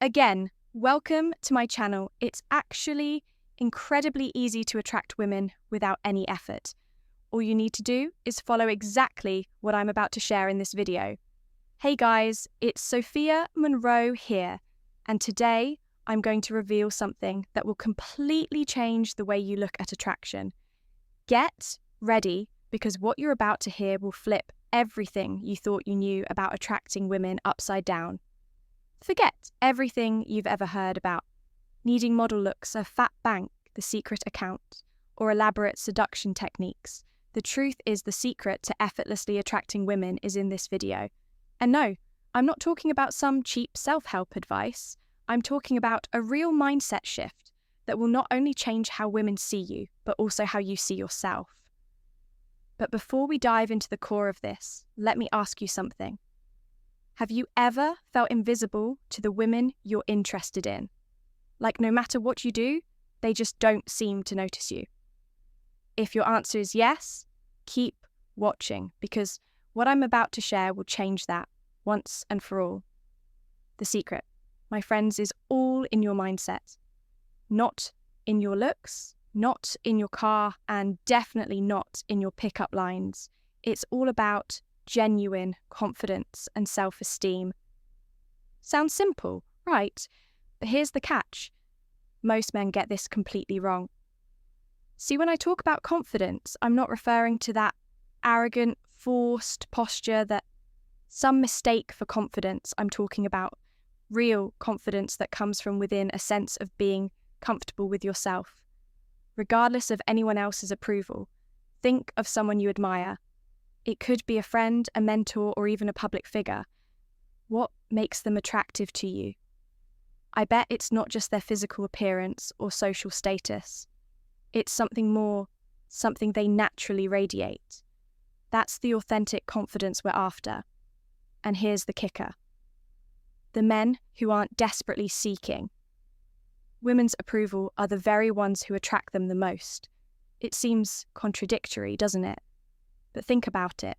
Again, welcome to my channel. It's actually incredibly easy to attract women without any effort. All you need to do is follow exactly what I'm about to share in this video. Hey guys, it's Sophia Monroe here, and today I'm going to reveal something that will completely change the way you look at attraction. Get ready, because what you're about to hear will flip everything you thought you knew about attracting women upside down. Forget everything you've ever heard about needing model looks, a fat bank, the secret account, or elaborate seduction techniques. The truth is, the secret to effortlessly attracting women is in this video. And no, I'm not talking about some cheap self-help advice. I'm talking about a real mindset shift that will not only change how women see you, but also how you see yourself. But before we dive into the core of this, let me ask you something. Have you ever felt invisible to the women you're interested in? Like no matter what you do, they just don't seem to notice you. If your answer is yes, keep watching, because what I'm about to share will change that once and for all. The secret, my friends, is all in your mindset. Not in your looks, not in your car, and definitely not in your pickup lines. It's all about genuine confidence and self-esteem. Sounds simple, right? But here's the catch. Most men get this completely wrong. See, when I talk about confidence, I'm not referring to that arrogant, forced posture that some mistake for confidence. I'm talking about real confidence that comes from within, a sense of being comfortable with yourself, regardless of anyone else's approval. Think of someone you admire. It could be a friend, a mentor, or even a public figure. What makes them attractive to you? I bet it's not just their physical appearance or social status. It's something more, something they naturally radiate. That's the authentic confidence we're after. And here's the kicker. The men who aren't desperately seeking women's approval are the very ones who attract them the most. It seems contradictory, doesn't it? But think about it.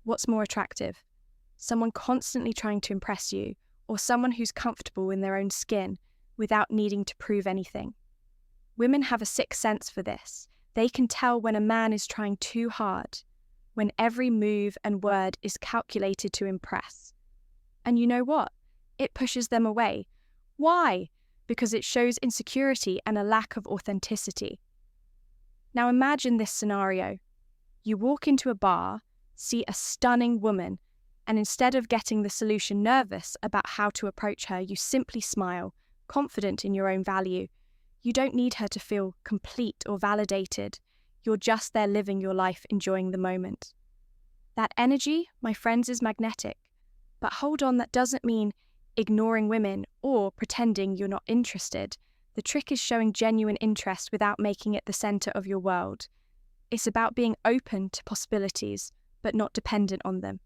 What's more attractive? Someone constantly trying to impress you, or someone who's comfortable in their own skin without needing to prove anything? Women have a sixth sense for this. They can tell when a man is trying too hard, when every move and word is calculated to impress. And you know what? It pushes them away. Why? Because it shows insecurity and a lack of authenticity. Now imagine this scenario. You walk into a bar, see a stunning woman, and instead of getting the solution nervous about how to approach her, you simply smile, confident in your own value. You don't need her to feel complete or validated. You're just there living your life, enjoying the moment. That energy, my friends, is magnetic. But hold on, that doesn't mean ignoring women or pretending you're not interested. The trick is showing genuine interest without making it the center of your world. It's about being open to possibilities, but not dependent on them.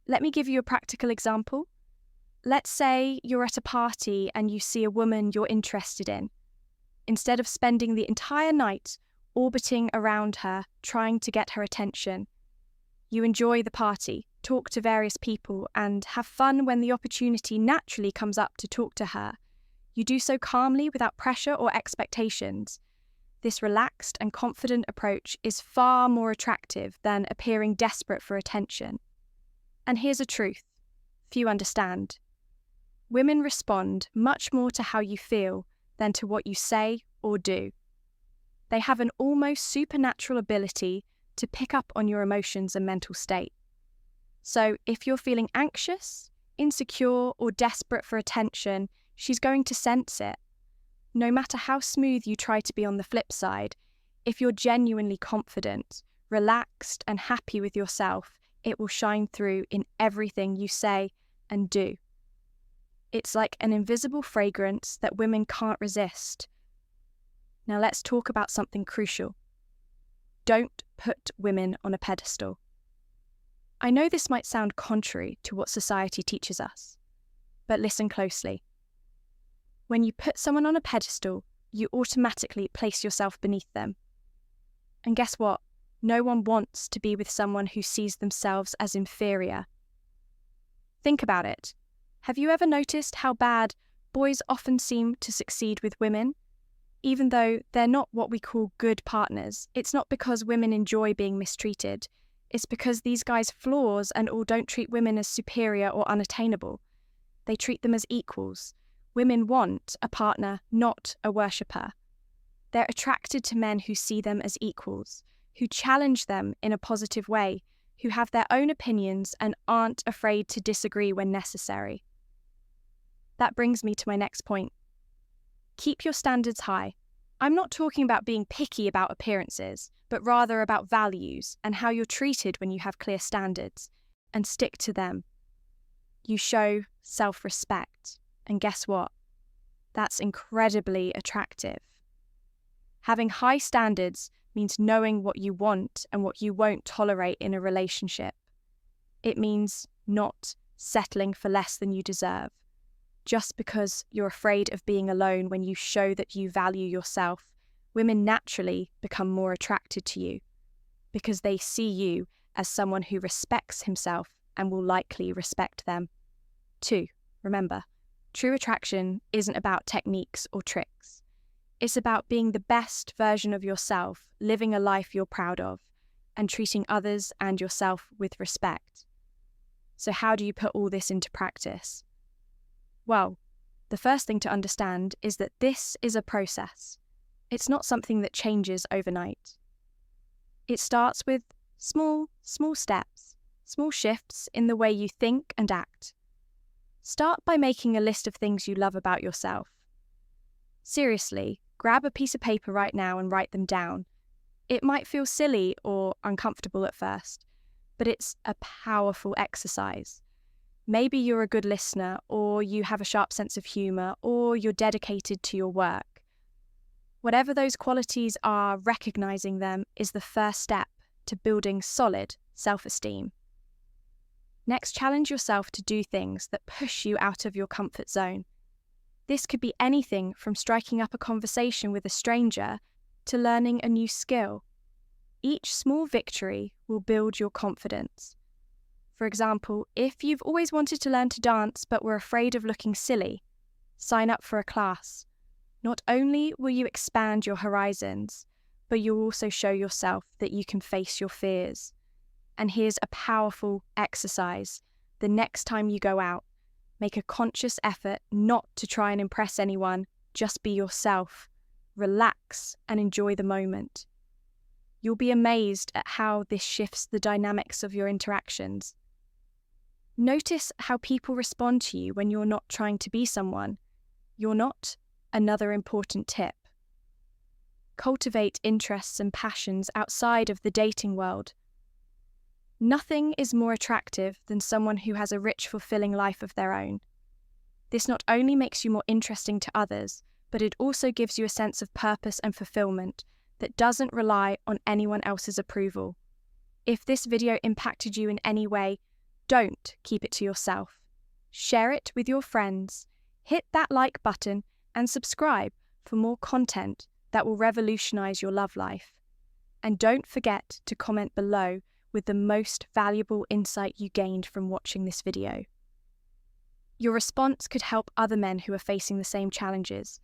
Let me give you a practical example. Let's say you're at a party and you see a woman you're interested in. Instead of spending the entire night orbiting around her, trying to get her attention, you enjoy the party, talk to various people, and have fun when the opportunity naturally comes up to talk to her. You do so calmly, without pressure or expectations. This relaxed and confident approach is far more attractive than appearing desperate for attention. And here's a truth few understand. Women respond much more to how you feel than to what you say or do. They have an almost supernatural ability to pick up on your emotions and mental state. So if you're feeling anxious, insecure, or desperate for attention, she's going to sense it. No matter how smooth you try to be on the flip side, if you're genuinely confident, relaxed, and happy with yourself, it will shine through in everything you say and do. It's like an invisible fragrance that women can't resist. Now let's talk about something crucial. Don't put women on a pedestal. I know this might sound contrary to what society teaches us, but listen closely. When you put someone on a pedestal, you automatically place yourself beneath them. And guess what? No one wants to be with someone who sees themselves as inferior. Think about it. Have you ever noticed how bad boys often seem to succeed with women? Even though they're not what we call good partners, it's not because women enjoy being mistreated. It's because these guys' flaws and all don't treat women as superior or unattainable. They treat them as equals. Women want a partner, not a worshipper. They're attracted to men who see them as equals, who challenge them in a positive way, who have their own opinions and aren't afraid to disagree when necessary. That brings me to my next point. Keep your standards high. I'm not talking about being picky about appearances, but rather about values and how you're treated when you have clear standards, and stick to them. You show self-respect, and guess what? That's incredibly attractive. Having high standards means knowing what you want and what you won't tolerate in a relationship. It means not settling for less than you deserve. Just because you're afraid of being alone when you show that you value yourself, women naturally become more attracted to you because they see you as someone who respects himself and will likely respect them. 2. Remember, true attraction isn't about techniques or tricks. It's about being the best version of yourself, living a life you're proud of, and treating others and yourself with respect. So how do you put all this into practice? Well, the first thing to understand is that this is a process. It's not something that changes overnight. It starts with small steps, small shifts in the way you think and act. Start by making a list of things you love about yourself. Seriously, grab a piece of paper right now and write them down. It might feel silly or uncomfortable at first, but it's a powerful exercise. Maybe you're a good listener, or you have a sharp sense of humour, or you're dedicated to your work. Whatever those qualities are, recognising them is the first step to building solid self-esteem. Next, challenge yourself to do things that push you out of your comfort zone. This could be anything from striking up a conversation with a stranger to learning a new skill. Each small victory will build your confidence. For example, if you've always wanted to learn to dance but were afraid of looking silly, sign up for a class. Not only will you expand your horizons, but you'll also show yourself that you can face your fears. And here's a powerful exercise. The next time you go out, make a conscious effort not to try and impress anyone, just be yourself. Relax and enjoy the moment. You'll be amazed at how this shifts the dynamics of your interactions. Notice how people respond to you when you're not trying to be someone you're not. Another important tip. Cultivate interests and passions outside of the dating world. Nothing is more attractive than someone who has a rich, fulfilling life of their own. This not only makes you more interesting to others, but it also gives you a sense of purpose and fulfillment that doesn't rely on anyone else's approval. If this video impacted you in any way, don't keep it to yourself. Share it with your friends, hit that like button, and subscribe for more content that will revolutionize your love life. And don't forget to comment below with the most valuable insight you gained from watching this video. Your response could help other men who are facing the same challenges,